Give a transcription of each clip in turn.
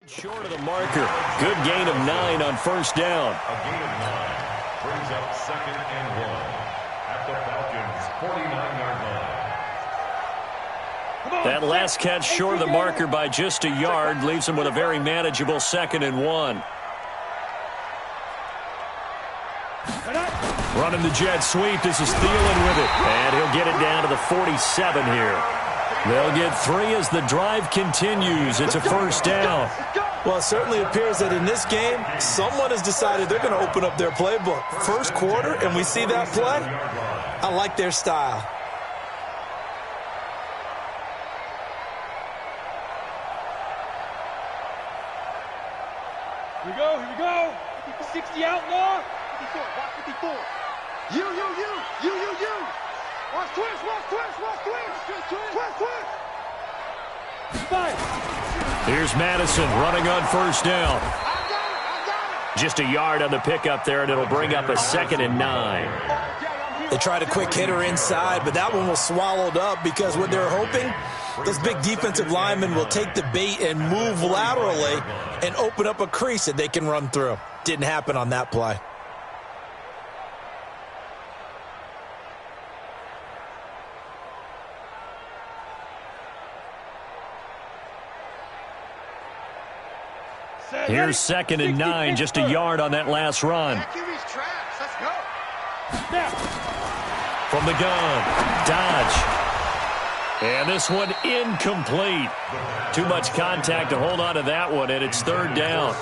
Short of the marker. Good gain of 9 on first down. A gain of 9 brings up 2nd and 1 at the Falcons' 49-yard line. That last catch short of the marker by just a yard leaves him with a very manageable 2nd and 1. Running the jet sweep. This is Thielen with it. And he'll get it down to the 47 here. They'll get 3 as the drive continues. It's a first down. Well, it certainly appears that in this game, someone has decided they're going to open up their playbook. First quarter, and we see that play. I like their style. Here we go. 60 outlaw. 54, watch 54. You. Watch twist. Fine. Here's Madison running on first down. I got it. Just a yard on the pickup there, and it'll bring up a 2nd and 9. They tried a quick hitter inside, but that one was swallowed up because what they're hoping, those big defensive linemen will take the bait and move laterally and open up a crease that they can run through. Didn't happen on that play. Here's 2nd and 9, just a yard on that last run. Let's go. From the gun, Dodge. And this one incomplete. Too much contact to hold on to that one, and it's 3rd down.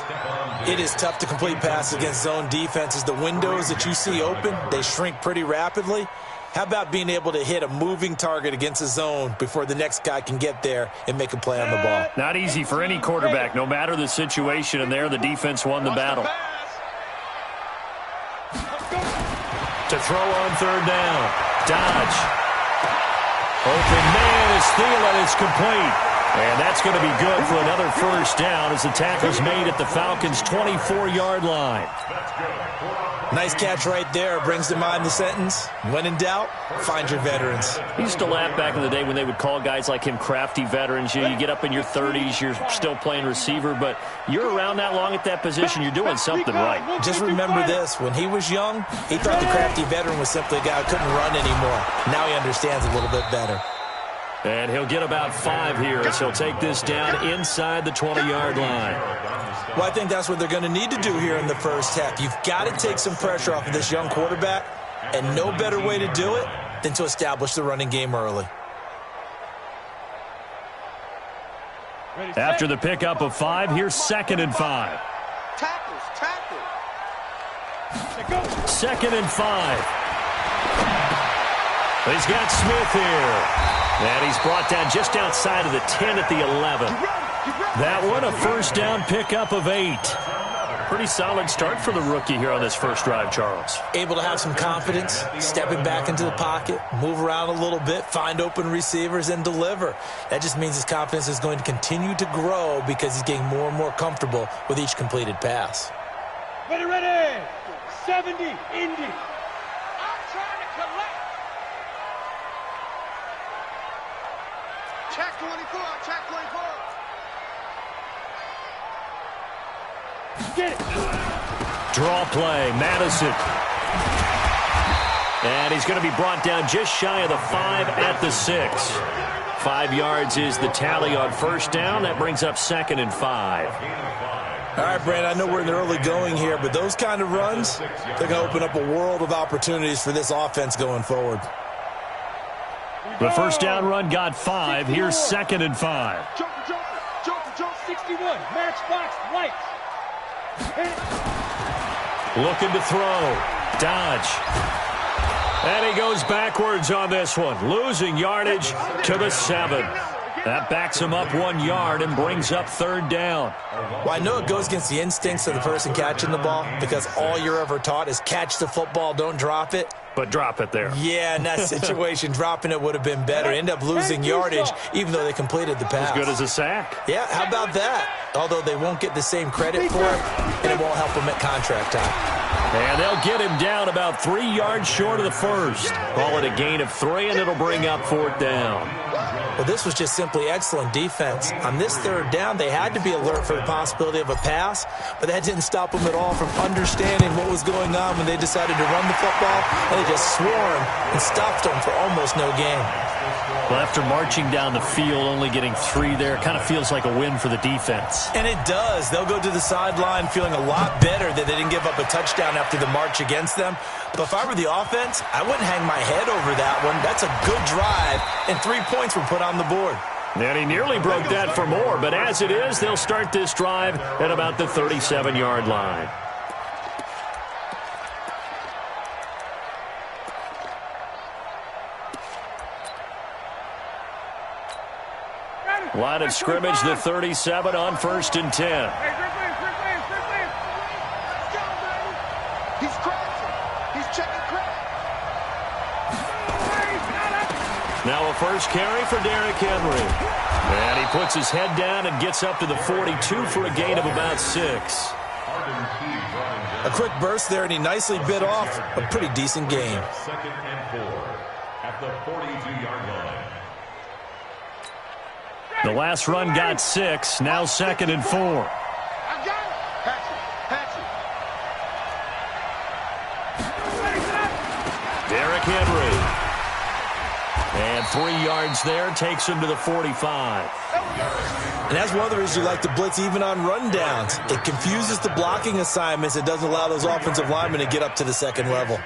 It is tough to complete passes against zone defenses. The windows that you see open, they shrink pretty rapidly. How about being able to hit a moving target against a zone before the next guy can get there and make a play on the ball? Not easy for any quarterback, no matter the situation, and there the defense won the battle. To throw on 3rd down, Dodge. Open man is Thielen, it's complete. And that's going to be good for another first down as the tackle's made at the Falcons' 24-yard line. Nice catch right there. Brings to mind the sentence, when in doubt, find your veterans. He used to laugh back in the day when they would call guys like him crafty veterans. You get up in your 30s, you're still playing receiver, but you're around that long at that position, you're doing something right. Just remember this, when he was young, he thought the crafty veteran was simply a guy who couldn't run anymore. Now he understands a little bit better. And he'll get about 5 here as he'll take this down inside the 20-yard line. Well, I think that's what they're going to need to do here in the first half. You've got to take some pressure off of this young quarterback, and no better way to do it than to establish the running game early. After the pickup of 5, here's 2nd and 5. Tackles. 2nd and 5. He's got Smith here. And he's brought down just outside of the 10 at the 11. That one, a first down pickup of 8. Pretty solid start for the rookie here on this first drive, Charles. Able to have some confidence, stepping back into the pocket, move around a little bit, find open receivers, and deliver. That just means his confidence is going to continue to grow because he's getting more and more comfortable with each completed pass. Ready. 70, Indy. I'm trying to collect. Check 24. Get it. Draw play, Madison. And he's going to be brought down just shy of the 5 at the 6. 5 yards is the tally on first down. That brings up 2nd and 5. All right, Brand, I know we're in the early going here, but those kind of runs, they're going to open up a world of opportunities for this offense going forward. The first down run got 5. Here's 2nd and 5. Jump, 61. Matchbox, lights. Looking to throw. Dodge. And he goes backwards on this one. Losing yardage to the 7. That backs him up 1 yard and brings up 3rd down. Well, I know it goes against the instincts of the person catching the ball because all you're ever taught is catch the football, don't drop it. But drop it there. Yeah, in that situation, dropping it would have been better. End up losing yardage, even though they completed the pass. As good as a sack. Yeah, how about that? Although they won't get the same credit for it, and it won't help them at contract time. And they'll get him down about 3 yards short of the first. Call it a gain of 3, and it'll bring up 4th down. Well, Well, this was just simply excellent defense. On this third down, they had to be alert for the possibility of a pass, but that didn't stop them at all from understanding what was going on when they decided to run the football, and they just swarmed and stopped them for almost no gain. Well, after marching down the field, only getting 3 there, kind of feels like a win for the defense. And it does. They'll go to the sideline feeling a lot better that they didn't give up a touchdown after the march against them. But if I were the offense, I wouldn't hang my head over that one. That's a good drive, and 3 points were put on the board. And he nearly broke that for more, but as it is, they'll start this drive at about the 37-yard line. Line of scrimmage, the 37 on 1st and 10. He's crossing. He's checking crack. Now a first carry for Derrick Henry. And he puts his head down and gets up to the 42 for a gain of about 6. A quick burst there, and he nicely bit off a pretty decent gain. 2nd and 4 at the 42-yard line. The last run got 6. Now 2nd and 4. I got it. Patch it. Derrick Henry. And 3 yards there. Takes him to the 45. And that's one of the reasons you like to blitz even on rundowns. It confuses the blocking assignments. It doesn't allow those offensive linemen to get up to the second level.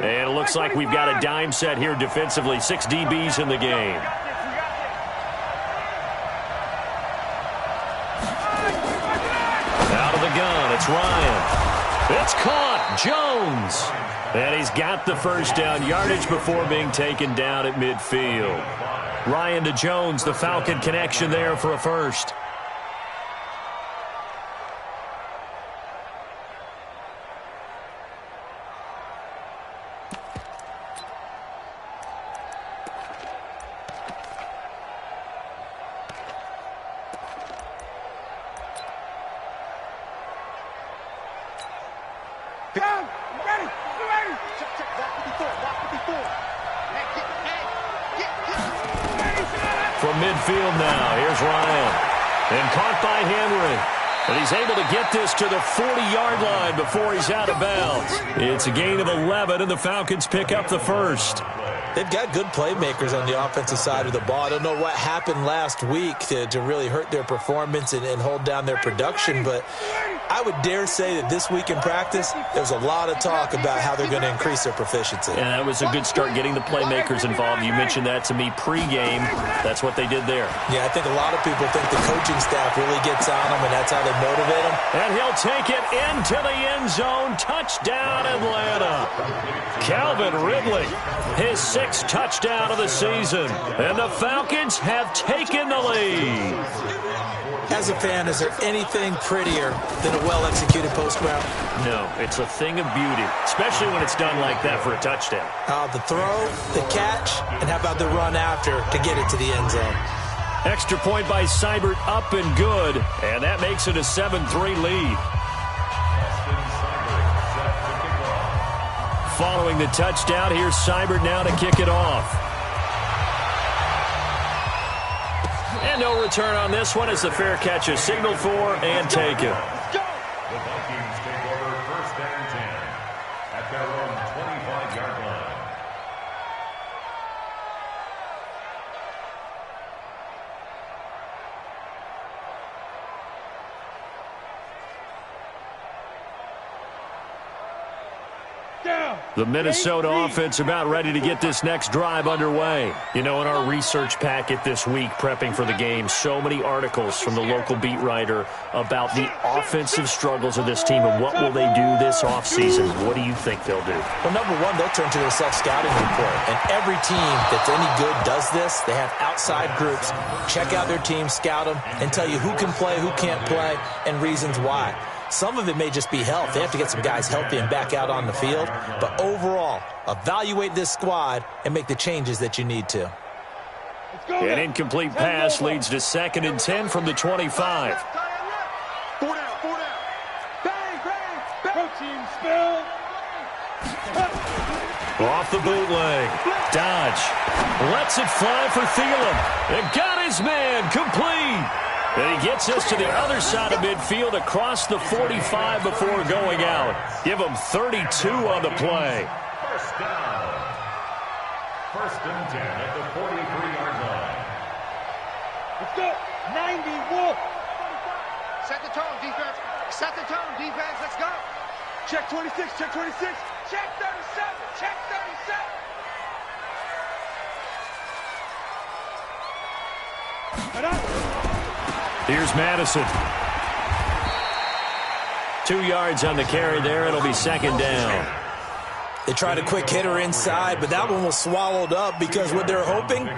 And it looks like we've got a dime set here defensively. 6 DBs in the game. Out of the gun, it's Ryan. It's caught. Jones. And he's got the first down yardage before being taken down at midfield. Ryan to Jones, the Falcon connection there for a first. From midfield now, here's Ryan. And caught by Henry. And he's able to get this to the 40-yard line before he's out of bounds. It's a gain of 11, and the Falcons pick up the first. They've got good playmakers on the offensive side of the ball. I don't know what happened last week to really hurt their performance and hold down their production, but I would dare say that this week in practice, there's a lot of talk about how they're going to increase their proficiency. And that was a good start getting the playmakers involved. You mentioned that to me pregame. That's what they did there. Yeah, I think a lot of people think the coaching staff really gets on them, and that's how they motivate them. And he'll take it into the end zone. Touchdown, Atlanta. Calvin Ridley, his 6th touchdown of the season. And the Falcons have taken the lead. As a fan, is there anything prettier than a well-executed post route? No, it's a thing of beauty, especially when it's done like that for a touchdown. The throw, the catch, and how about the run after to get it to the end zone? Extra point by Seibert, up and good, and that makes it a 7-3 lead. Following the touchdown, here's Seibert now to kick it off. And no return on this one as the fair catch is signaled for and taken. The Vikings take over 1st and 10 at their own 25-yard line. The Minnesota offense about ready to get this next drive underway. You know, in our research packet this week, prepping for the game, so many articles from the local beat writer about the offensive struggles of this team and what will they do this offseason. What do you think they'll do? Well, number one, they'll turn to their self-scouting report. And every team that's any good does this. They have outside groups. Check out their team, scout them, and tell you who can play, who can't play, and reasons why. Some of it may just be health. They have to get some guys healthy and back out on the field. But overall, evaluate this squad and make the changes that you need to. An incomplete pass leads to 2nd and 10 from the 25. 4 down, 4 down. Bang, bang, bang. Go team, spill. Off the bootleg. Dodge. Lets it fly for Thielen. And got his man complete. And he gets us to the other side of midfield across the 45 before going out. Give him 32 on the play. First down. 1st and 10 at the 43-yard line. Let's go. 90, Wolf. Set the tone, defense. Set the tone, defense. Let's go. Check 26, check 26. Check 37, check 37. And up. Here's Madison. 2 yards on the carry there. It'll be 2nd down. They tried a quick hitter inside, but that one was swallowed up because what they're hoping,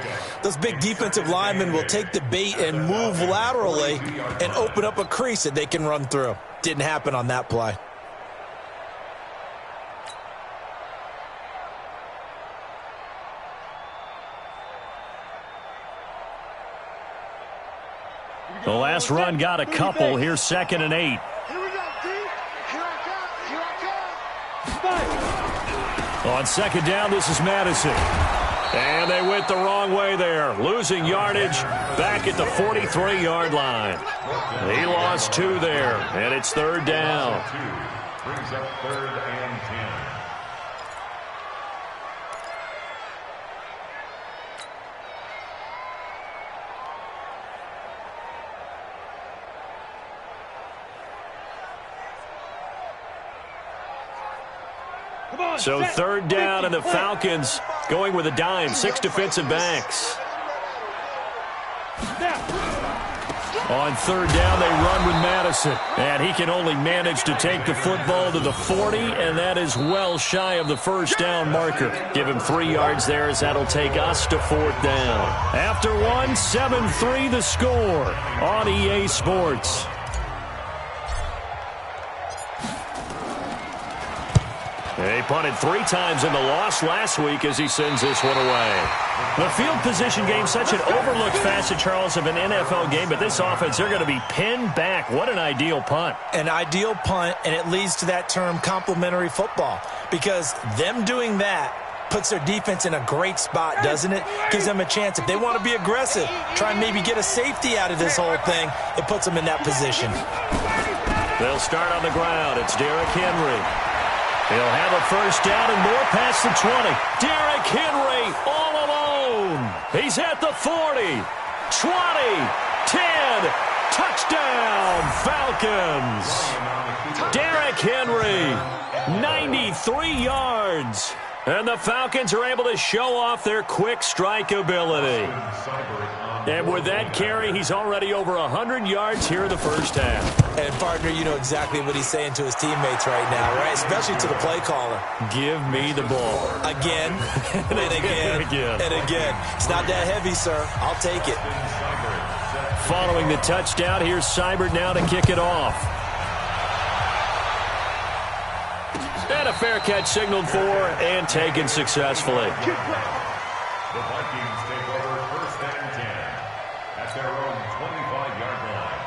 those big defensive linemen will take the bait and move laterally and open up a crease that they can run through. Didn't happen on that play. The last run got a couple. Here's 2nd and 8. Here we go, D. Here I come. Here I come. On 2nd down, this is Madison. And they went the wrong way there. Losing yardage back at the 43-yard line. He lost 2 there, and it's 3rd down. Brings up 3rd and 10. So 3rd down, and the Falcons going with a dime. 6 defensive backs. On 3rd down, they run with Madison. And he can only manage to take the football to the 40, and that is well shy of the 1st down marker. Give him 3 yards there, as that'll take us to 4th down. After 1, 7-3 the score on EA Sports. He punted 3 times in the loss last week as he sends this one away. The field position game, such an overlooked facet, Charles, of an NFL game, but this offense, they're going to be pinned back. What an ideal punt. An ideal punt, and it leads to that term complementary football, because them doing that puts their defense in a great spot, doesn't it? Gives them a chance. If they want to be aggressive, try and maybe get a safety out of this whole thing, it puts them in that position. They'll start on the ground. It's Derrick Henry. He'll have a 1st down and more past the 20. Derrick Henry all alone. He's at the 40, 20, 10. Touchdown, Falcons. Derrick Henry, 93 yards. And the Falcons are able to show off their quick strike ability. And with that carry, he's already over 100 yards here in the 1st half. And, partner, you know exactly what he's saying to his teammates right now, right? Especially to the play caller. Give me the ball. Again, and again, and again. It's not that heavy, sir. I'll take it. Following the touchdown, here's Seibert now to kick it off. And a fair catch signaled for and taken successfully. The Vikings take over 1st and 10 at their own 25-yard line.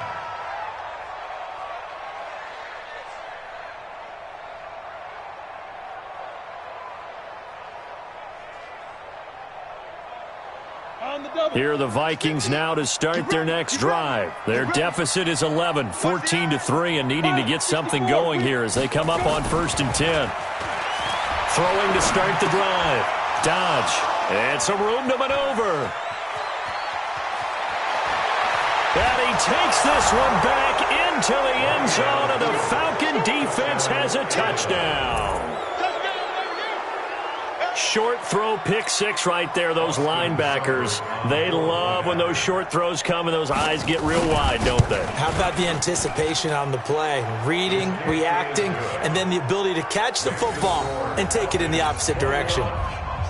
Here are the Vikings now to start their next drive. Their deficit is 11, 14-3, and needing to get something going here as they come up on 1st and 10. Throwing to start the drive. Dodge. And some room to maneuver. And he takes this one back into the end zone, and the Falcon defense has a touchdown. Short throw, pick 6 right there. Those linebackers, they love when those short throws come and those eyes get real wide, don't they? How about the anticipation on the play? Reading, reacting, and then the ability to catch the football and take it in the opposite direction.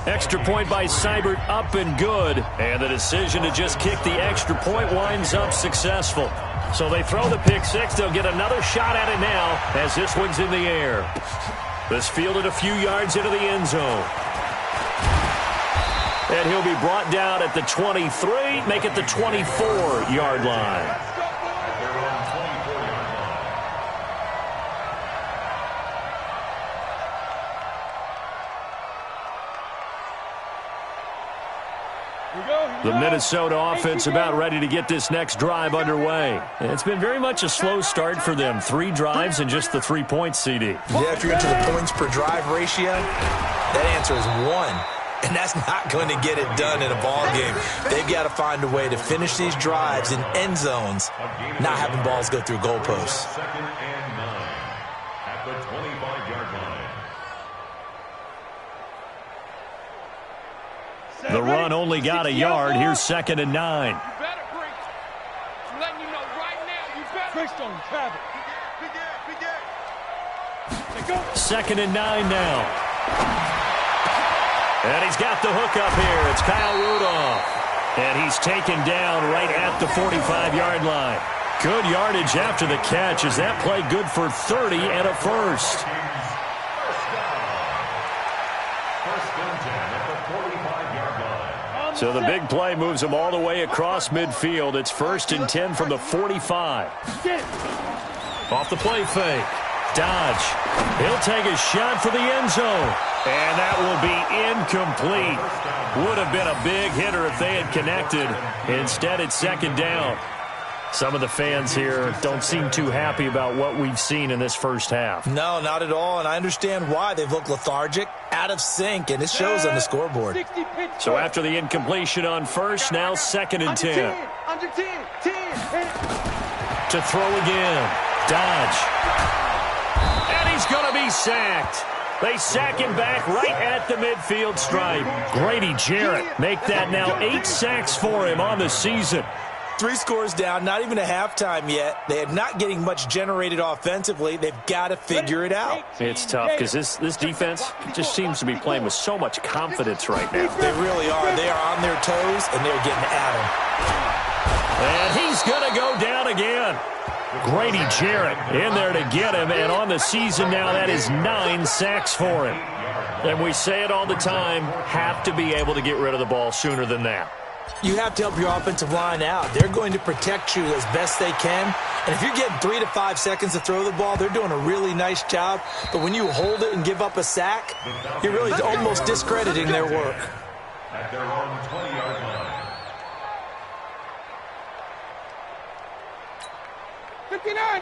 Extra point by Seibert, up and good. And the decision to just kick the extra point winds up successful. So they throw the pick 6. They'll get another shot at it now as this one's in the air. This fielded a few yards into the end zone. And he'll be brought down at the 23, make it the 24-yard line. The Minnesota offense about ready to get this next drive underway. It's been very much a slow start for them. 3 drives and just the 3 points, CD. Yeah, if you're into the points per drive ratio, that answer is 1. And that's not going to get it done in a ball game. They've got to find a way to finish these drives in end zones, not having balls go through goalposts. 2nd and 9 at the 25-yard line. The run only got a yard. Here's 2nd and 9. You better break. I'm letting you know right now, you better. Break on travel. Big go. 2nd and 9 now. And he's got the hook up here. It's Kyle Rudolph. And he's taken down right at the 45-yard line. Good yardage after the catch. Is that play good for 30 and a first? So the big play moves him all the way across midfield. It's 1st and 10 from the 45. Off the play fake. Dodge. He'll take a shot for the end zone. And that will be incomplete. Would have been a big hitter if they had connected. Instead, it's 2nd down. Some of the fans here don't seem too happy about what we've seen in this first half. No, not at all, and I understand why. They've looked lethargic, out of sync, and it shows on the scoreboard. So after the incompletion on first, now 2nd and 10. Under 10. To throw again. Dodge. And he's going to be sacked. They sack him back right at the midfield stripe. Grady Jarrett make that now 8 sacks for him on the season. 3 scores down, not even a halftime yet. They are not getting much generated offensively. They've got to figure it out. It's tough because this defense just seems to be playing with so much confidence right now. They really are. They are on their toes, and they're getting at him. And he's going to go down again. Grady Jarrett in there to get him, and on the season now, that is 9 sacks for him. And we say it all the time, have to be able to get rid of the ball sooner than that. You have to help your offensive line out. They're going to protect you as best they can. And if you're getting 3 to 5 seconds to throw the ball, they're doing a really nice job. But when you hold it and give up a sack, you're really almost discrediting their work. At their own 20-yard line.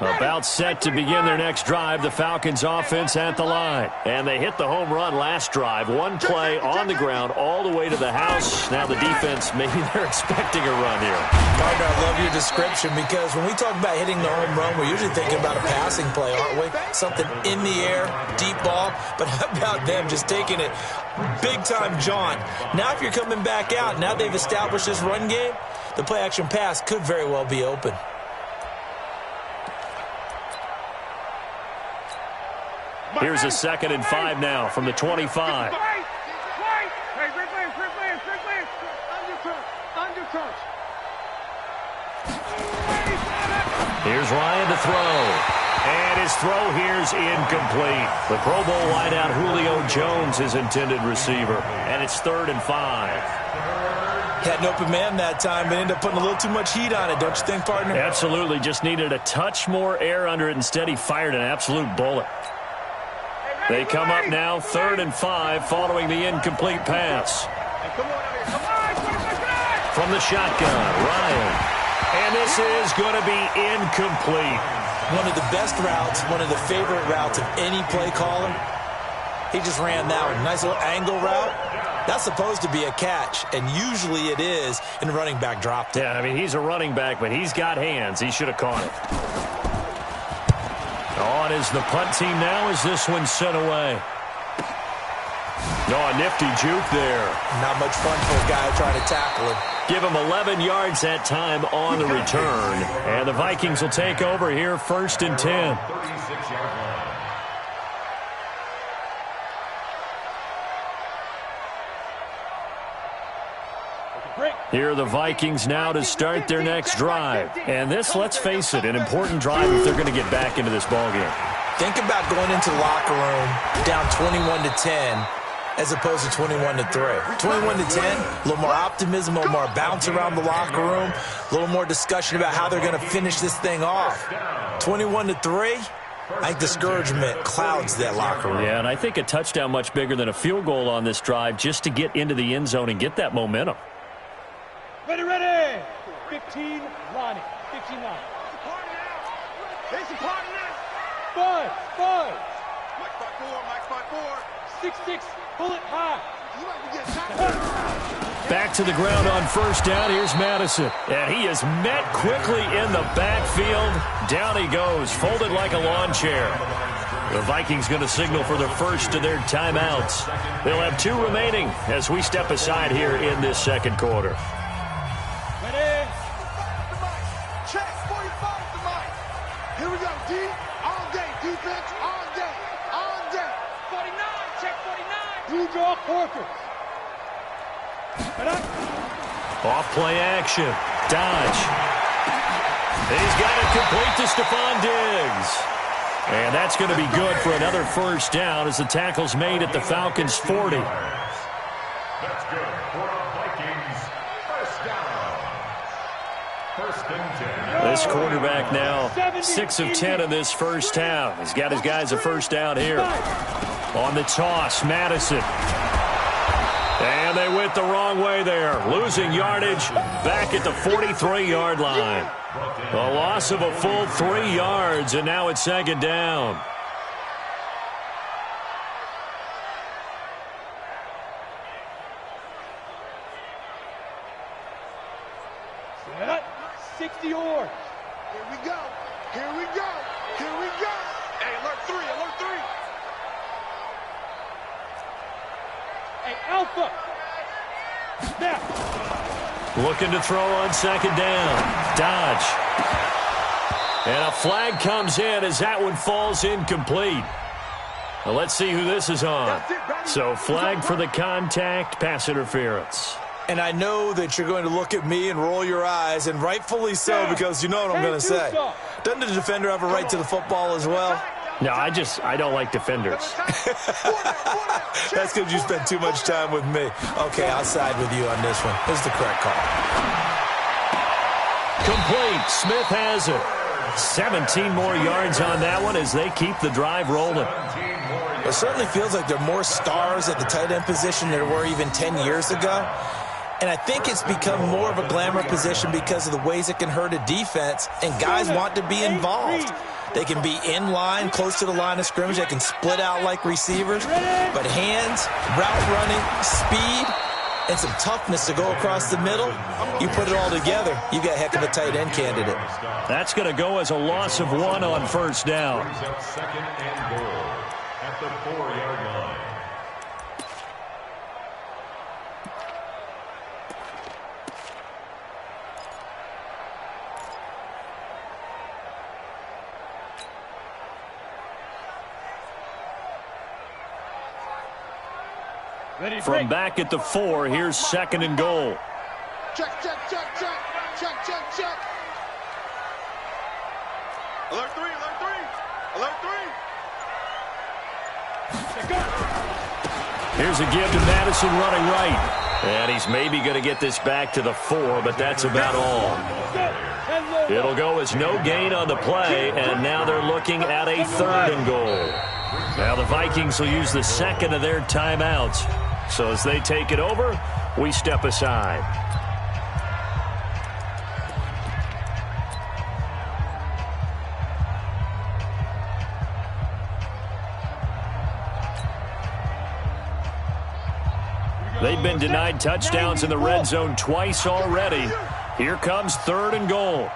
About set to begin their next drive, the Falcons offense at the line. And they hit the home run last drive. 1 play on the ground all the way to the house. Now the defense, maybe they're expecting a run here. Partner, I love your description because when we talk about hitting the home run, we're usually thinking about a passing play, aren't we? Something in the air, deep ball. But how about them just taking it big-time jaunt? Now if you're coming back out, now they've established this run game, the play-action pass could very well be open. Here's a 2nd and 5 now from the 25. Here's Ryan to throw. And his throw here's incomplete. The Pro Bowl wideout Julio Jones, his intended receiver. And it's 3rd and 5. Had an open man that time, but ended up putting a little too much heat on it, don't you think, partner? Absolutely. Just needed a touch more air under it. Instead, he fired an absolute bullet. They come up now 3rd and 5 following the incomplete pass. From the shotgun, Ryan. And this is going to be incomplete. One of the best routes, one of the favorite routes of any play caller. He just ran that one. Nice little angle route. That's supposed to be a catch, and usually it is, and the running back dropped it. Yeah, I mean, he's a running back, but he's got hands. He should have caught it. On is the punt team now as this one's sent away. Oh, a nifty juke there. Not much fun for a guy trying to tackle him. Give him 11 yards that time on the return. And the Vikings will take over here 1st and 10. 36-yard line. Here are the Vikings now to start their next drive. And this, let's face it, an important drive if they're going to get back into this ballgame. Think about going into the locker room down 21-10 as opposed to 21-3. 21-10, a little more optimism, a little more bounce around the locker room, a little more discussion about how they're going to finish this thing off. 21-3, I think discouragement clouds that locker room. Yeah, and I think a touchdown much bigger than a field goal on this drive just to get into the end zone and get that momentum. Ready, ready. 15, line it. 15 line. It's a party now. Five. Mike 5-4, Mike 5-4. 6-6, pull it high. You might be getting tired. Back to the ground on first down. Here's Madison. And he is met quickly in the backfield. Down he goes, folded like a lawn chair. The Vikings going to signal for the first of their timeouts. They'll have 2 remaining as we step aside here in this second quarter. Ready. Check 45 to Mike. Here we go, D. All day, defense, all day. All day. 49, check 49. Blue draw Corker. Off play action. Dodge. He's got it complete to Stephon Diggs. And that's going to be good for another first down as the tackle's made at the Falcons' 40. That's good for the Vikings. First down. First and 10. This quarterback now 6 of 10 in this first half. He's got his guys a first down here. On the toss, Madison. And they went the wrong way there. Losing yardage back at the 43-yard line. A loss of a full 3 yards, and now it's second down. Set. 60 yards. Here we go. Here we go. Here we go. Hey, alert 3, alert 3. Hey, Alpha. Snap. Looking to throw on second down. Dodge. And a flag comes in as that one falls incomplete. Well, let's see who this is on. So flag for the contact, pass interference. And I know that you're going to look at me and roll your eyes, and rightfully so, because you know what I'm going to say. Doesn't the defender have a right to the football as well? No, I don't like defenders. That's because you spent too much time with me. Okay, I'll side with you on this one. This is the correct call. Complete. Smith has it. 17 more yards on that one as they keep the drive rolling. It certainly feels like there are more stars at the tight end position than there were even 10 years ago. And I think it's become more of a glamour position because of the ways it can hurt a defense, and guys want to be involved. They can be in line, close to the line of scrimmage. They can split out like receivers. But hands, route running, speed, and some toughness to go across the middle, you put it all together, you've got a heck of a tight end candidate. That's going to go as a loss of 1 on first down. Second and goal at the 4-yard line. From back at the 4, here's second and goal. Check, check, check, check. Check, check, check. Alert 3, alert 3. Alert 3. Here's a give to Madison running right. And he's maybe going to get this back to the 4, but that's about all. It'll go as no gain on the play, and now they're looking at a third and goal. Now the Vikings will use the second of their timeouts. So as they take it over, we step aside. They've been denied touchdowns in the red zone twice already. Here comes third and goal.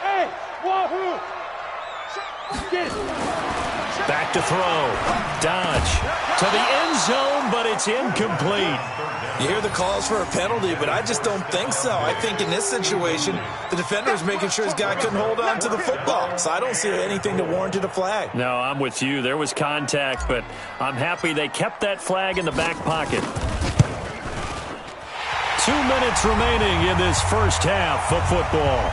Hey, wahoo! Get it. Back to throw. Dodge to the end zone, but it's incomplete. You hear the calls for a penalty, but I just don't think so. I think in this situation, the defender is making sure his guy couldn't hold on to the football. So I don't see anything to warrant a flag. No, I'm with you. There was contact, but I'm happy they kept that flag in the back pocket. 2 minutes remaining in this first half of football.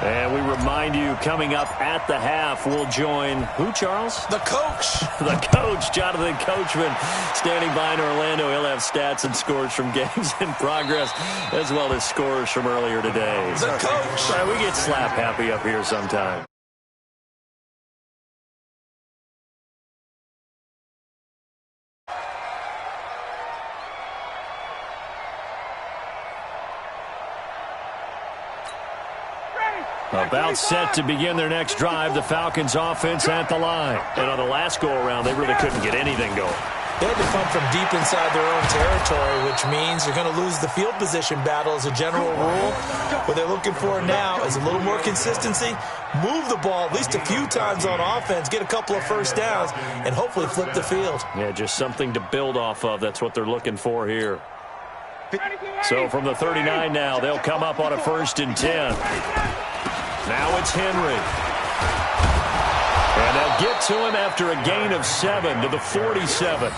And we remind you, coming up at the half, we'll join who, Charles? The coach. The coach, Jonathan Coachman, standing by in Orlando. He'll have stats and scores from games in progress, as well as scores from earlier today. The coach. Sorry, we get slap happy up here sometime. About set to begin their next drive, the Falcons offense at the line. And on the last go-around, they really couldn't get anything going. They had to come from deep inside their own territory, which means you're going to lose the field position battle as a general rule. What they're looking for now is a little more consistency, move the ball at least a few times on offense, get a couple of first downs, and hopefully flip the field. Yeah, just something to build off of. That's what they're looking for here. So from the 39 now, they'll come up on a 1st and 10. Now it's Henry. And they'll get to him after a gain of 7 to the 47.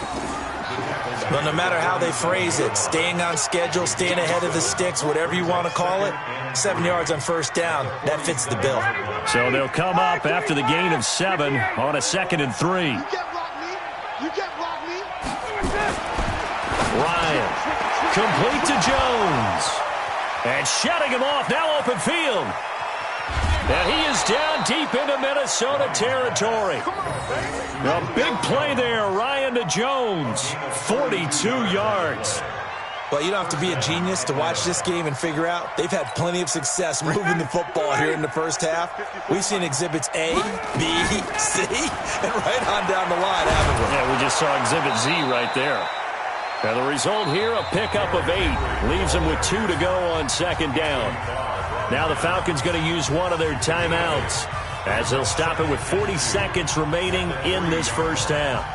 Well, no matter how they phrase it, staying on schedule, staying ahead of the sticks, whatever you want to call it, 7 yards on 1st down, that fits the bill. So they'll come up after the gain of 7 on a 2nd and 3. You can't block me. You can't block me. Ryan, complete to Jones. And shutting him off, now open field. And he is down deep into Minnesota territory. A big play there, Ryan to Jones. 42 yards. Well, you don't have to be a genius to watch this game and figure out they've had plenty of success moving the football here in the first half. We've seen exhibits A, B, C, and right on down the line, haven't we? Yeah, we just saw exhibit Z right there. And the result here, a pickup of 8. Leaves them with 2 to go on 2nd down. Now the Falcons going to use one of their timeouts as they'll stop it with 40 seconds remaining in this first half.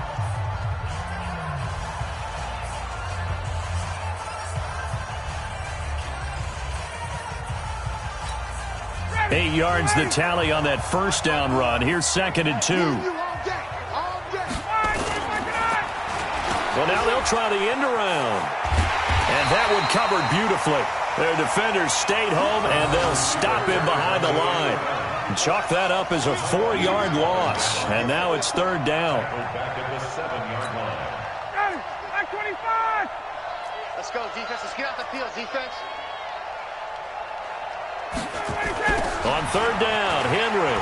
Eight yards the tally on that 1st down run. Here's 2nd and 2. Well, now they'll try the end around. And that one covered beautifully. Their defenders stayed home, and they'll stop him behind the line. Chalk that up as a 4-yard loss. And now it's 3rd down. Back at the 7-yard line. 25! Let's go, defense. Let's get out the field, defense. On 3rd down, Henry.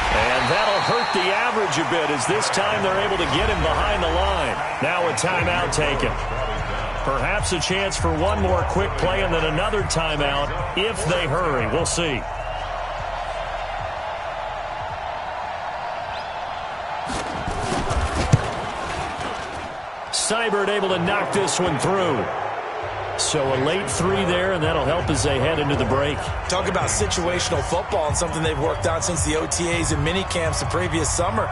And that'll hurt the average a bit as this time they're able to get him behind the line. Now a timeout taken. Perhaps a chance for one more quick play and then another timeout if they hurry. We'll see. Seibert able to knock this one through. So a late 3 there, and that'll help as they head into the break. Talk about situational football and something they've worked on since the OTAs and mini camps the previous summer.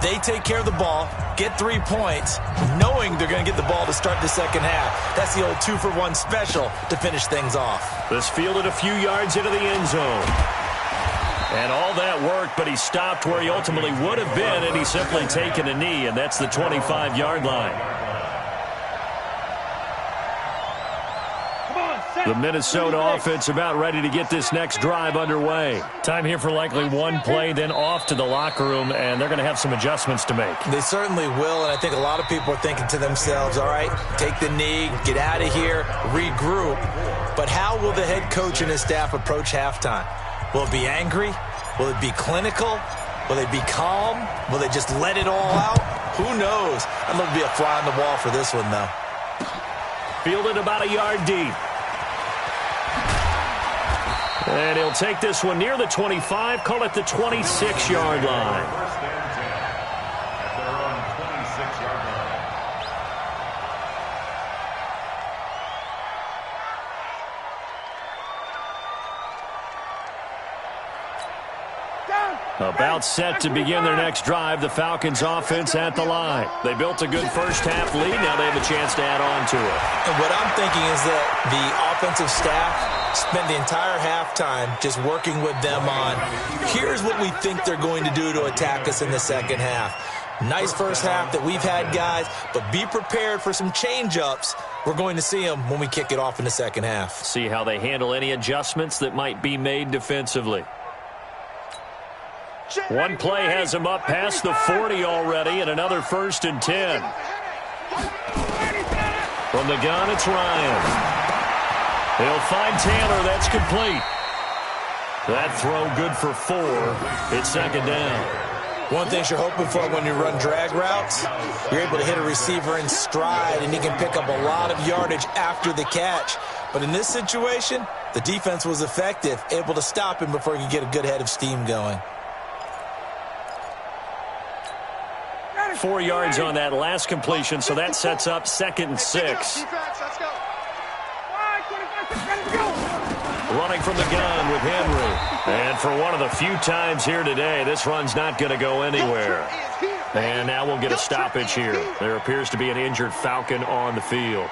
They take care of the ball, get 3 points, knowing they're going to get the ball to start the second half. That's the old 2-for-1 special to finish things off. This fielded a few yards into the end zone. And all that worked, but he stopped where he ultimately would have been, and he's simply taken a knee, and that's the 25-yard line. The Minnesota offense about ready to get this next drive underway. Time here for likely one play, then off to the locker room, and they're going to have some adjustments to make. They certainly will, and I think a lot of people are thinking to themselves, all right, take the knee, get out of here, regroup. But how will the head coach and his staff approach halftime? Will it be angry? Will it be clinical? Will they be calm? Will they just let it all out? Who knows? I'd love to be a fly on the wall for this one, though. Fielded about a yard deep. And he'll take this one near the 25, call it the 26-yard line. 1st and 10 at their own 26-yard line. About set to begin their next drive, the Falcons offense at the line. They built a good first half lead. Now they have a chance to add on to it. And what I'm thinking is that the offensive staff spent the entire halftime just working with them on, here's what we think they're going to do to attack us in the second half. Nice first half that we've had, guys, but be prepared for some change-ups. We're going to see them when we kick it off in the second half. See how they handle any adjustments that might be made defensively. One play has them up past the 40 already, and another 1st and 10. From the gun, it's Ryan. He'll find Taylor. That's complete. That throw good for 4. It's 2nd down. One thing you're hoping for when you run drag routes, you're able to hit a receiver in stride, and he can pick up a lot of yardage after the catch. But in this situation, the defense was effective, able to stop him before he could get a good head of steam going. 4 yards on that last completion, so that sets up 2nd and 6. Running from the gun with Henry. And for one of the few times here today, this run's not going to go anywhere. And now we'll get a stoppage here. There appears to be an injured Falcon on the field.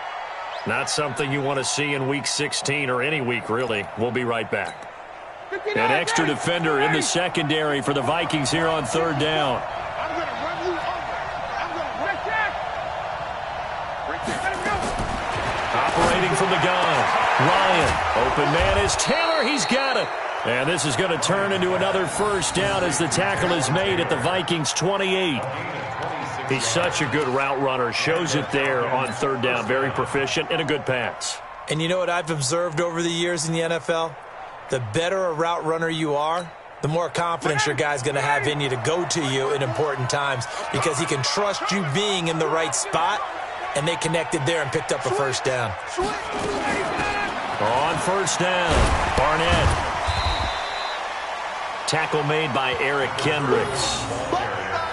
Not something you want to see in Week 16 or any week, really. We'll be right back. An extra defender in the secondary for the Vikings here on 3rd down. Operating from the gun. Ryan, open man is Taylor. He's got it. And this is going to turn into another 1st down as the tackle is made at the Vikings 28. He's such a good route runner. Shows it there on 3rd down. Very proficient and a good pass. And you know what I've observed over the years in the NFL? The better a route runner you are, the more confidence your guy's going to have in you to go to you in important times because he can trust you being in the right spot, and they connected there and picked up a 1st down. On 1st down, Barnett. Tackle made by Eric Kendricks.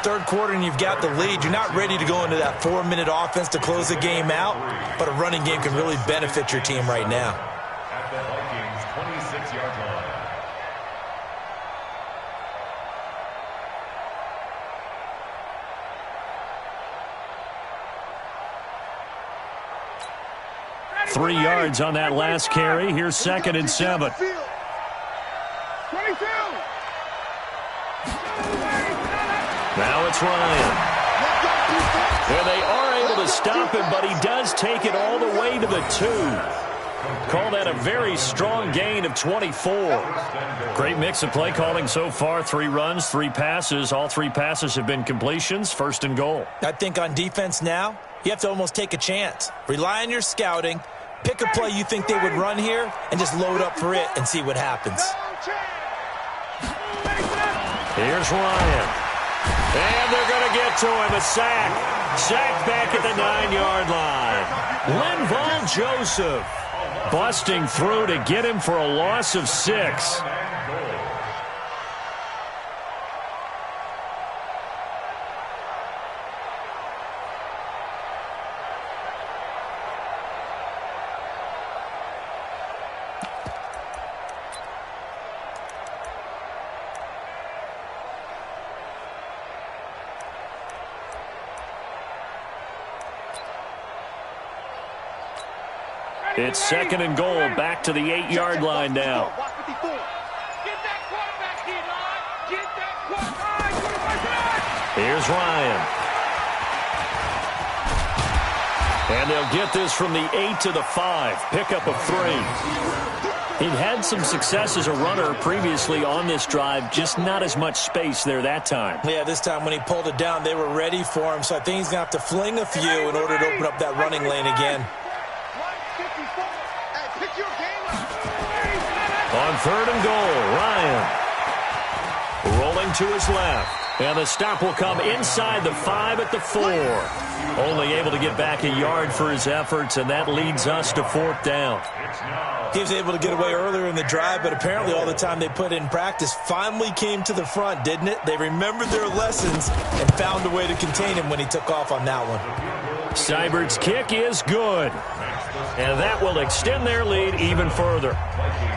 3rd quarter and you've got the lead. You're not ready to go into that 4-minute offense to close the game out, but a running game can really benefit your team right now. At the Vikings' 26-yard line. Three yards on that last carry. Here's 2nd and 7. 22. Now it's Ryan. And they are able to stop him, but he does take it all the way to the 2. Call that a very strong gain of 24. Great mix of play calling so far. 3 runs, 3 passes. All 3 passes have been completions. 1st and goal. I think on defense now, you have to almost take a chance. Rely on your scouting. Pick a play you think they would run here and just load up for it and see what happens. Here's Ryan. And they're going to get to him. A sack. Sack back at the 9-yard line. Linval Joseph busting through to get him for a loss of 6. It's 2nd and goal, back to the 8-yard line now. Here's Ryan. And they'll get this from the 8 to the 5. Pickup of 3. He'd had some success as a runner previously on this drive, just not as much space there that time. Yeah, this time when he pulled it down, they were ready for him, so I think he's going to have to fling a few in order to open up that running lane again. On 3rd and goal, Ryan rolling to his left. And the stop will come inside the 5 at the 4. Only able to get back a yard for his efforts, and that leads us to 4th down. He was able to get away earlier in the drive, but apparently all the time they put in practice finally came to the front, didn't it? They remembered their lessons and found a way to contain him when he took off on that one. Seibert's kick is good. And that will extend their lead even further.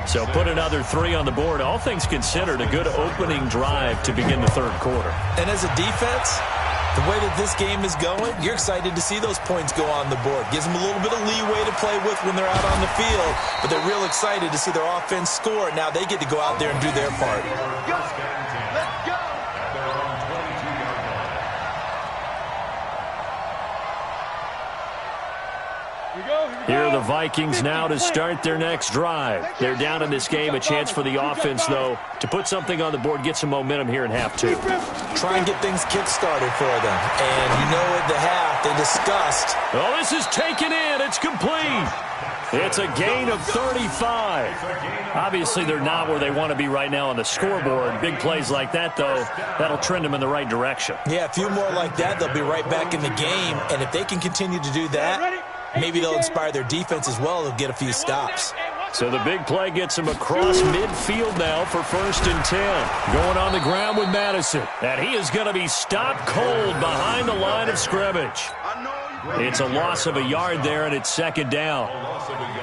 So put another 3 on the board. All things considered, a good opening drive to begin the 3rd quarter. And as a defense, the way that this game is going, you're excited to see those points go on the board. Gives them a little bit of leeway to play with when they're out on the field, but they're real excited to see their offense score. Now they get to go out there and do their part. Here are the Vikings now to start their next drive. They're down in this game. A chance for the offense, though, to put something on the board, get some momentum here in half two. Try and get things kick-started for them. And you know at the half, they discussed. Oh, this is taken in. It's complete. It's a gain of 35. Obviously, they're not where they want to be right now on the scoreboard. Big plays like that, though, that'll trend them in the right direction. Yeah, a few more like that, they'll be right back in the game. And if they can continue to do that, maybe they'll inspire their defense as well. They'll get a few stops. So the big play gets him across midfield now for 1st and 10. Going on the ground with Madison. And he is going to be stopped cold behind the line of scrimmage. It's a loss of a yard there, and it's 2nd down.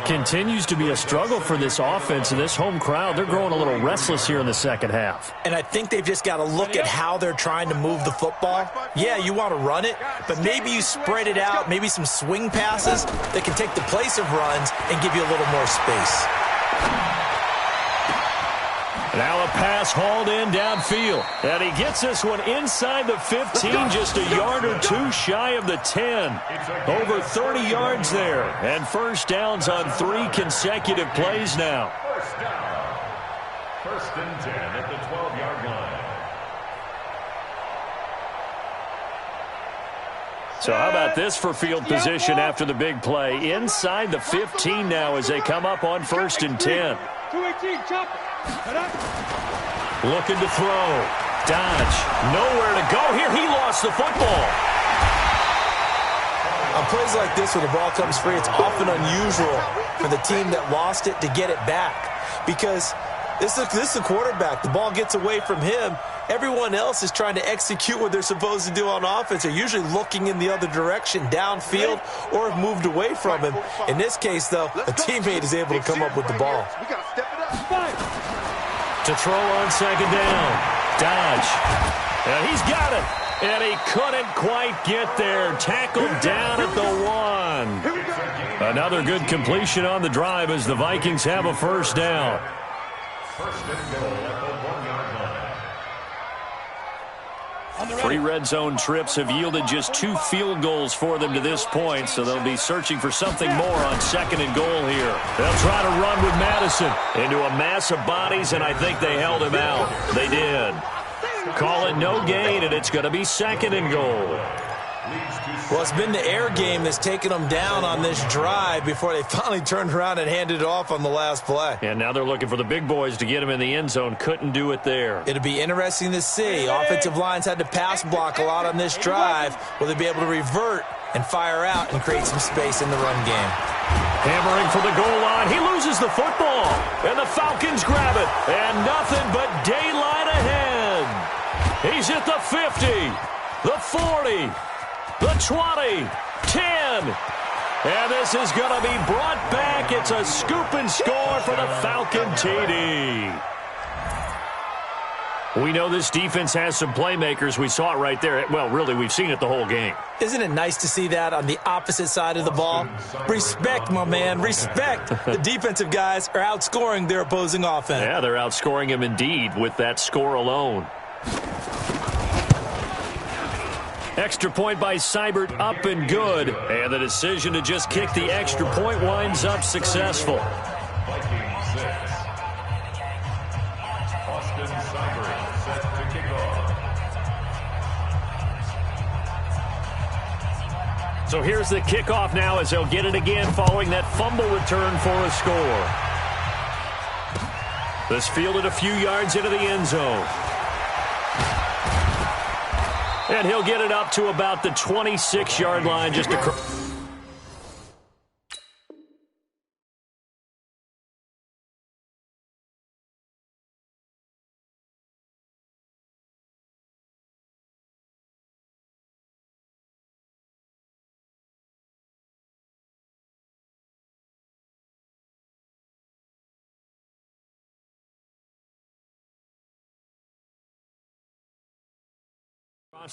Continues to be a struggle for this offense and this home crowd. They're growing a little restless here in the second half. And I think they've just got to look at how they're trying to move the football. Yeah, you want to run it, but maybe you spread it out, maybe some swing passes that can take the place of runs and give you a little more space. Now a pass hauled in downfield. And he gets this one inside the 15, just a yard or two shy of the 10. Over 30 yards there. And 1st downs on 3 consecutive plays now. 1st down. 1st and 10 at the 12-yard line. So how about this for field position after the big play? Inside the 15 now as they come up on 1st and 10. 218, chop it. Looking to throw. Dodge. Nowhere to go here. He lost the football. On plays like this where the ball comes free, it's often unusual for the team that lost it to get it back. Because this is the quarterback. The ball gets away from him. Everyone else is trying to execute what they're supposed to do on offense. They're usually looking in the other direction, downfield, or have moved away from him. In this case, though, a teammate is able to come up with the ball. To throw on 2nd down. Dodge. And he's got it. And he couldn't quite get there. Tackled down at the 1. Another good completion on the drive as the Vikings have a 1st down. 1st and goal at the 1-yard line. 3 red zone trips have yielded just 2 field goals for them to this point, so they'll be searching for something more on 2nd and goal here. They'll try to run with Madison into a mass of bodies, and I think they held him out. They did. Call it no gain, and it's going to be 2nd and goal. Well, it's been the air game that's taken them down on this drive before they finally turned around and handed it off on the last play. And now they're looking for the big boys to get him in the end zone. Couldn't do it there. It'll be interesting to see. Offensive lines had to pass block a lot on this drive. Will they be able to revert and fire out and create some space in the run game? Hammering for the goal line. He loses the football. And the Falcons grab it. And nothing but daylight ahead. He's at the 50, the 40, the 20, 10. And this is going to be brought back. It's a scoop and score for the Falcon TD. We know this defense has some playmakers. We saw it right there. Well, really, we've seen it the whole game. Isn't it nice to see that on the opposite side of the ball? Respect, my man, respect. The defensive guys are outscoring their opposing offense. Yeah, they're outscoring him indeed with that score alone. Extra point by Seibert, up and good. And the decision to just kick the extra point winds up successful. Vikings 6. Austin Seibert set to kick off. So here's the kickoff now as they'll get it again following that fumble return for a score. This fielded a few yards into the end zone. And he'll get it up to about the 26-yard line just across.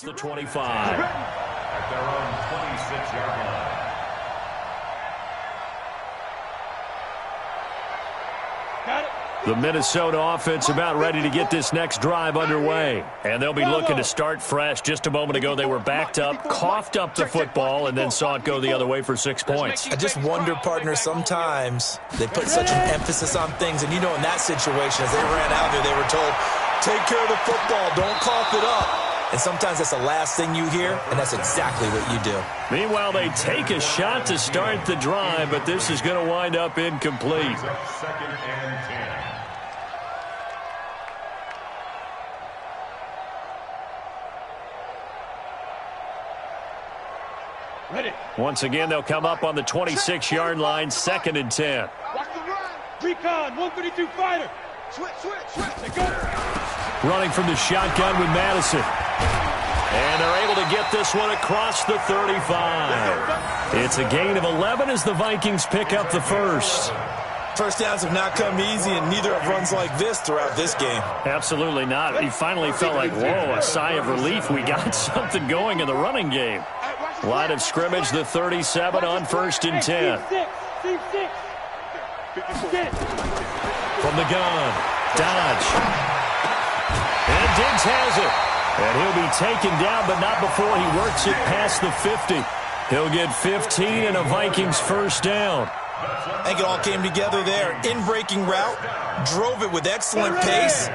The 25. At their own 26-yard line. Got it. The Minnesota offense about ready to get this next drive underway. And they'll be looking to start fresh. Just a moment ago, they were backed up, coughed up the football, and then saw it go the other way for 6 points. I just wonder, partner, sometimes they put such an emphasis on things. And, you know, in that situation, as they ran out there, they were told, take care of the football, don't cough it up. And sometimes that's the last thing you hear, and that's exactly what you do. Meanwhile, they take a shot to start the drive, but this is going to wind up incomplete. Second and 10. Ready. Once again, they'll come up on the 26-yard line, 2nd and 10. Watch the run. Recon, 132 fighter. Switch. They go. Running from the shotgun with Madison. And they're able to get this one across the 35. It's a gain of 11 as the Vikings pick up the first. First downs have not come easy, and neither have runs like this throughout this game. Absolutely not. He finally felt like, whoa, a sigh of relief. We got something going in the running game. Line of scrimmage, the 37 on 1st and 10. Team 6. From the gun, Dodge. And Diggs has it. And he'll be taken down, but not before he works it past the 50. He'll get 15 and a Vikings first down. I think it all came together there. In-breaking route, drove it with excellent pace.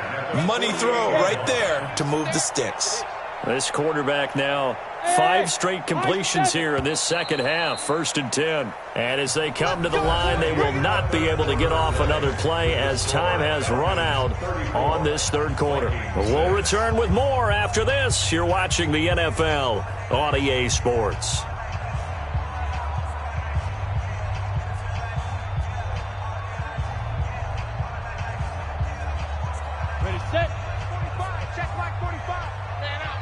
Money throw right there to move the sticks. This quarterback now, 5 straight completions here in this second half, 1st and 10. And as they come to the line, they will not be able to get off another play as time has run out on this third quarter. We'll return with more after this. You're watching the NFL on EA Sports. Ready, set. 45. Check like 45. Man out.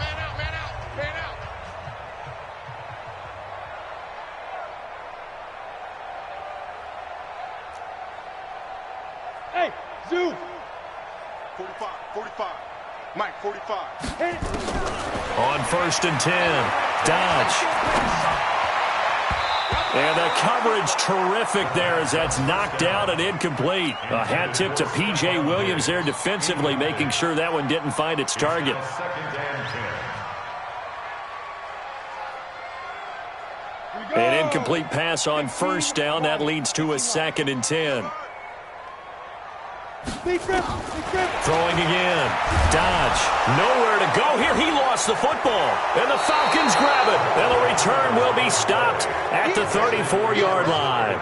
Hey, Zoo. 45. Mike, 45. On 1st and 10, Dodge. And the coverage terrific there as that's knocked out and incomplete. A hat tip to P.J. Williams there defensively, making sure that one didn't find its target. An incomplete pass on 1st down. That leads to a 2nd and 10. Throwing again. Dodge. Nowhere to go here. He lost the football. And the Falcons grab it. And the return will be stopped at the 34-yard line.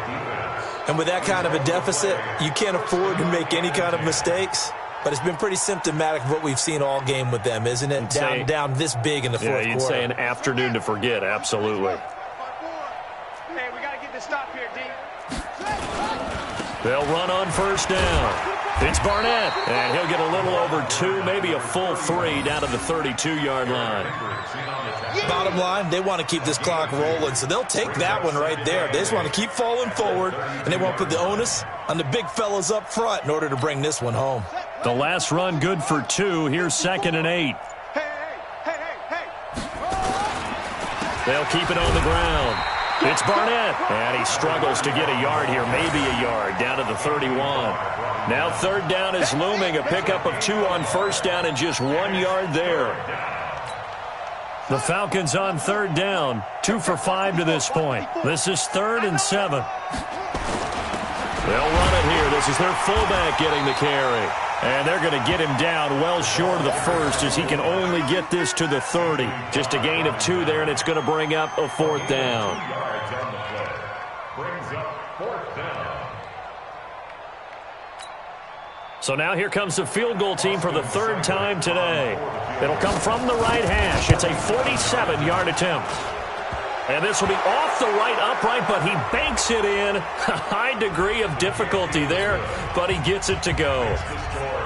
And with that kind of a deficit, you can't afford to make any kind of mistakes. But it's been pretty symptomatic of what we've seen all game with them, isn't it? Down this big in the fourth quarter. Yeah, you'd say an afternoon to forget. Absolutely. Hey, we got to get this stop here, D. They'll run on 1st down. It's Barnett, and he'll get a little over 2, maybe a full 3 down to the 32-yard line. Bottom line, they want to keep this clock rolling, so they'll take that one right there. They just want to keep falling forward, and they want to put the onus on the big fellas up front in order to bring this one home. The last run good for 2. Here's 2nd and 8. Hey. They'll keep it on the ground. It's Barnett, and he struggles to get a yard here, maybe a yard, down to the 31. Now 3rd down is looming, a pickup of 2 on 1st down and just 1 yard there. The Falcons on 3rd down, 2 for 5 to this point. This is 3rd and 7. They'll run it here. This is their fullback getting the carry. And they're going to get him down well short of the 1st as he can only get this to the 30. Just a gain of 2 there, and it's going to bring up a 4th down. Brings up 4th down. So now here comes the field goal team for the 3rd time today. It'll come from the right hash. It's a 47-yard attempt. And this will be off the right upright, but he banks it in. A high degree of difficulty there, but he gets it to go.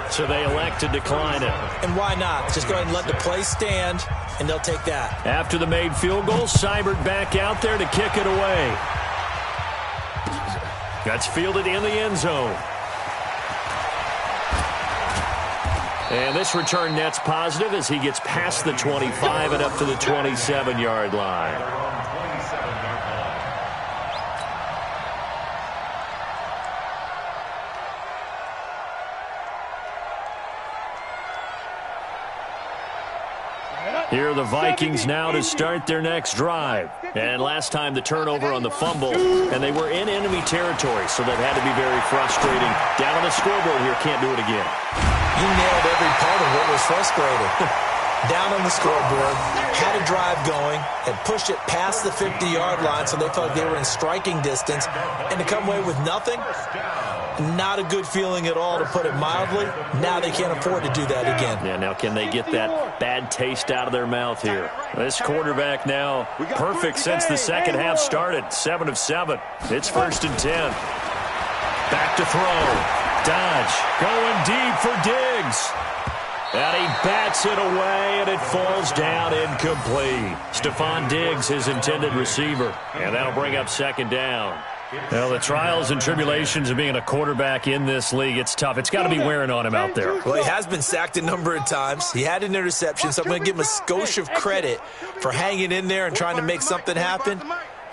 So they elect to decline it. And why not? Just go ahead and let the play stand, and they'll take that. After the made field goal, Seibert back out there to kick it away. That's fielded in the end zone. And this return net's positive as he gets past the 25 and up to the 27-yard line. Here are the Vikings now to start their next drive. And last time the turnover on the fumble, and they were in enemy territory, so that had to be very frustrating. Down on the scoreboard here, can't do it again. You nailed every part of what was frustrating. Down on the scoreboard, had a drive going, had pushed it past the 50-yard line, so they felt they were in striking distance, and to come away with nothing, not a good feeling at all, to put it mildly. Now they can't afford to do that again. Yeah, now can they get that bad taste out of their mouth here? This quarterback now perfect since the second half started. 7 of 7. It's 1st and 10. Back to throw. Dodge going deep for Diggs. And he bats it away, and it falls down incomplete. Stephon Diggs, his intended receiver. And that'll bring up 2nd down. Well, the trials and tribulations of being a quarterback in this league, it's tough. It's got to be wearing on him out there. Well, he has been sacked a number of times. He had an interception, so I'm going to give him a skosh of credit for hanging in there and trying to make something happen,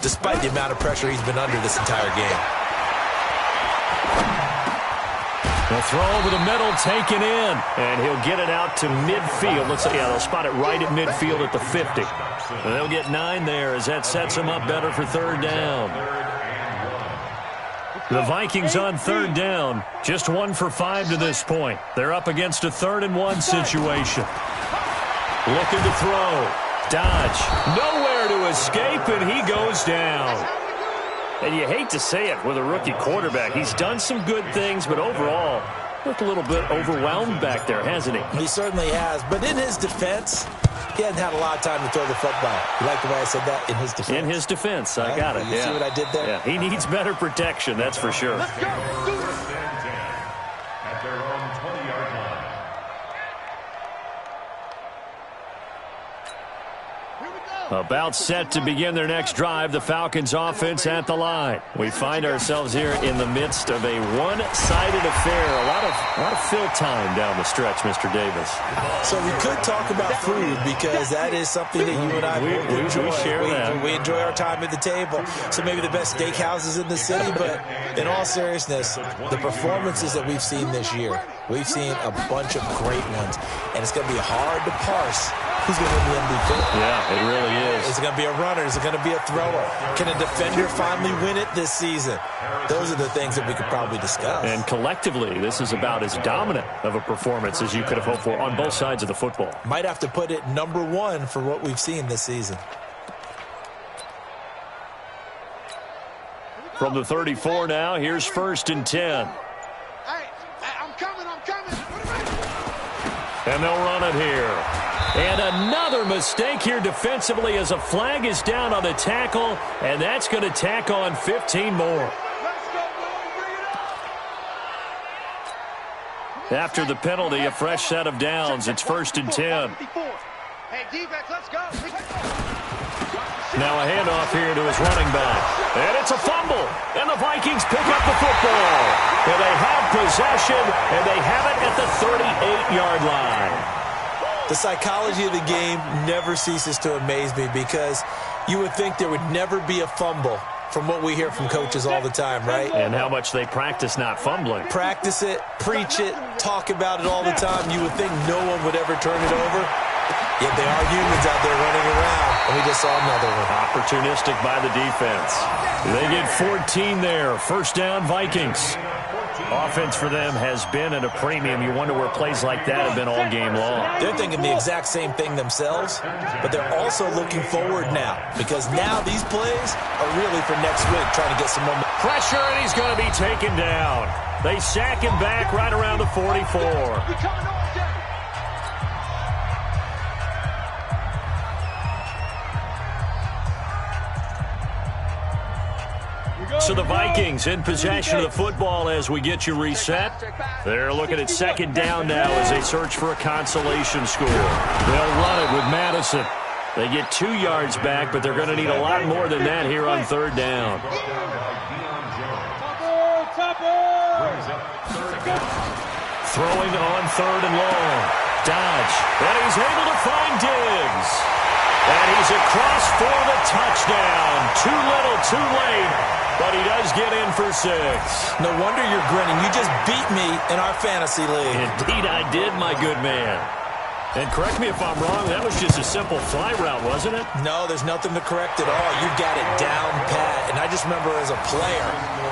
despite the amount of pressure he's been under this entire game. The throw over the middle, taken in, and he'll get it out to midfield. Looks like, yeah, they'll spot it right at midfield at the 50. And they'll get 9 there as that sets them up better for 3rd down. The Vikings on 3rd down, just 1 for 5 to this point. They're up against a 3rd and 1 situation. Looking to throw. Dodge, nowhere to escape, and he goes down. And you hate to say it with a rookie quarterback. He's done some good things, but overall, looked a little bit overwhelmed back there, hasn't he? He certainly has. But in his defense, he hasn't had a lot of time to throw the football. You like the way I said that? In his defense. In his defense. I got it. You see what I did there? Yeah, he needs better protection, that's for sure. Let's go. 1st and 10 at their own 20-yard line. About set to begin their next drive, the Falcons offense at the line. We find ourselves here in the midst of a one-sided affair. A lot of fill time down the stretch, Mr. Davis. So we could talk about food because that is something that you and I enjoy. We share that. We enjoy our time at the table. So maybe the best steakhouses in the city, but in all seriousness, the performances that we've seen this year, we've seen a bunch of great ones, and it's going to be hard to parse who's going to win the MVP. Yeah, it really is. Is it going to be a runner? Is it going to be a thrower? Can a defender finally win it this season? Those are the things that we could probably discuss. And collectively, this is about as dominant of a performance as you could have hoped for on both sides of the football. Might have to put it number 1 for what we've seen this season. From the 34 now, here's 1st and 10. Hey, I'm coming. And they'll run it here. And another mistake here defensively as a flag is down on the tackle, and that's going to tack on 15 more. After the penalty, a fresh set of downs. It's 1st and 10. Hey, defense, let's go. Now a handoff here to his running back. And it's a fumble. And the Vikings pick up the football. And they have possession, and they have it at the 38-yard line. The psychology of the game never ceases to amaze me because you would think there would never be a fumble from what we hear from coaches all the time, right? And how much they practice not fumbling. Practice it, preach it, talk about it all the time. You would think no one would ever turn it over. Yet they are humans out there running around, and we just saw another one. Opportunistic by the defense. They get 14 there. 1st down, Vikings. Offense for them has been at a premium. You wonder where plays like that have been all game long. They're thinking the exact same thing themselves, but they're also looking forward now because now these plays are really for next week, trying to get some momentum. Pressure, and he's going to be taken down. They sack him back right around the 44. So the Vikings in possession of the football as we get you reset. They're looking at 2nd down now as they search for a consolation score. They'll run it with Madison. They get 2 yards back, but they're going to need a lot more than that here on 3rd down. Throwing on 3rd and long. Dodge. And he's able to find Diggs. And he's across for the touchdown. Too little, too late. But he does get in for 6. No wonder you're grinning. You just beat me in our fantasy league. Indeed I did, my good man. And correct me if I'm wrong, that was just a simple fly route, wasn't it? No, there's nothing to correct at all. You got it down pat. And I just remember as a player,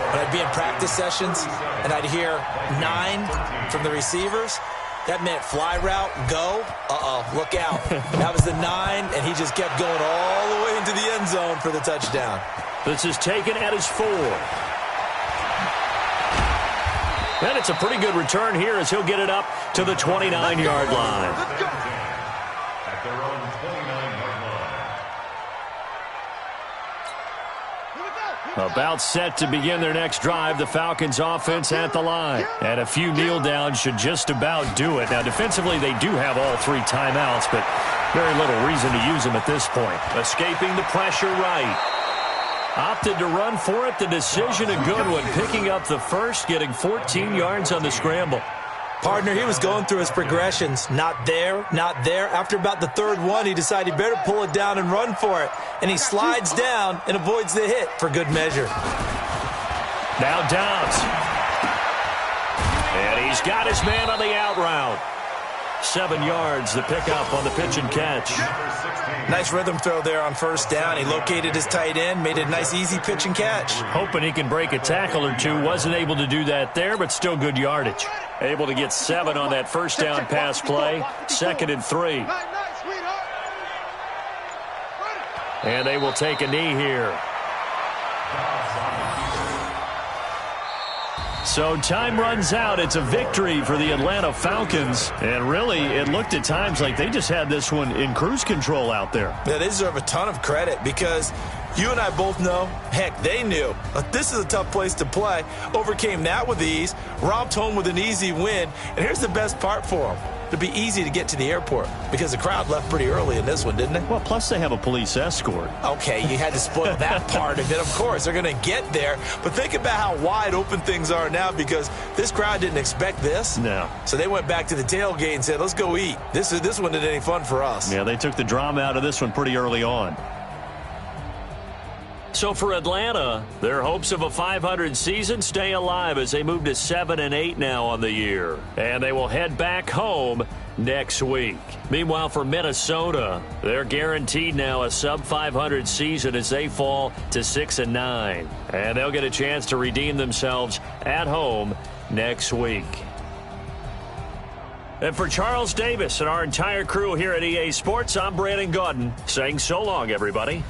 when I'd be in practice sessions and I'd hear 9 from the receivers, that meant fly route, go, look out. That was the 9, and he just kept going all the way into the end zone for the touchdown. This is taken at his 4. And it's a pretty good return here as he'll get it up to the 29-yard line. At their own 29-yard line. About set to begin their next drive, the Falcons offense at the line. And a few kneel downs should just about do it. Now, defensively, they do have all 3 timeouts, but very little reason to use them at this point. Escaping the pressure right. Opted to run for it. The decision a good one. Picking up the first, getting 14 yards on the scramble. Partner, he was going through his progressions. Not there, not there. After about the 3rd one, he decided he better pull it down and run for it. And he slides down and avoids the hit for good measure. Now Dobbs. And he's got his man on the out route. 7 yards, the pickup on the pitch and catch. Nice rhythm throw there on 1st down. He located his tight end, made it a nice, easy pitch and catch. Hoping he can break a tackle or 2. Wasn't able to do that there, but still good yardage. Able to get 7 on that 1st down pass play. 2nd and 3. And they will take a knee here. So time runs out. It's a victory for the Atlanta Falcons. And really, it looked at times like they just had this one in cruise control out there. Yeah, they deserve a ton of credit because you and I both know, heck, they knew. This is a tough place to play. Overcame that with ease. Romped home with an easy win. And here's the best part for them. It'd be easy to get to the airport because the crowd left pretty early in this one, didn't it? Well, plus they have a police escort. Okay, you had to spoil that part of it. Of course, they're going to get there. But think about how wide open things are now because this crowd didn't expect this. No. So they went back to the tailgate and said, let's go eat. This one isn't any fun for us. Yeah, they took the drama out of this one pretty early on. So for Atlanta, their hopes of a 500 season stay alive as they move to 7-8 now on the year. And they will head back home next week. Meanwhile, for Minnesota, they're guaranteed now a sub-500 season as they fall to 6-9. And they'll get a chance to redeem themselves at home next week. And for Charles Davis and our entire crew here at EA Sports, I'm Brandon Gaudin saying so long, everybody.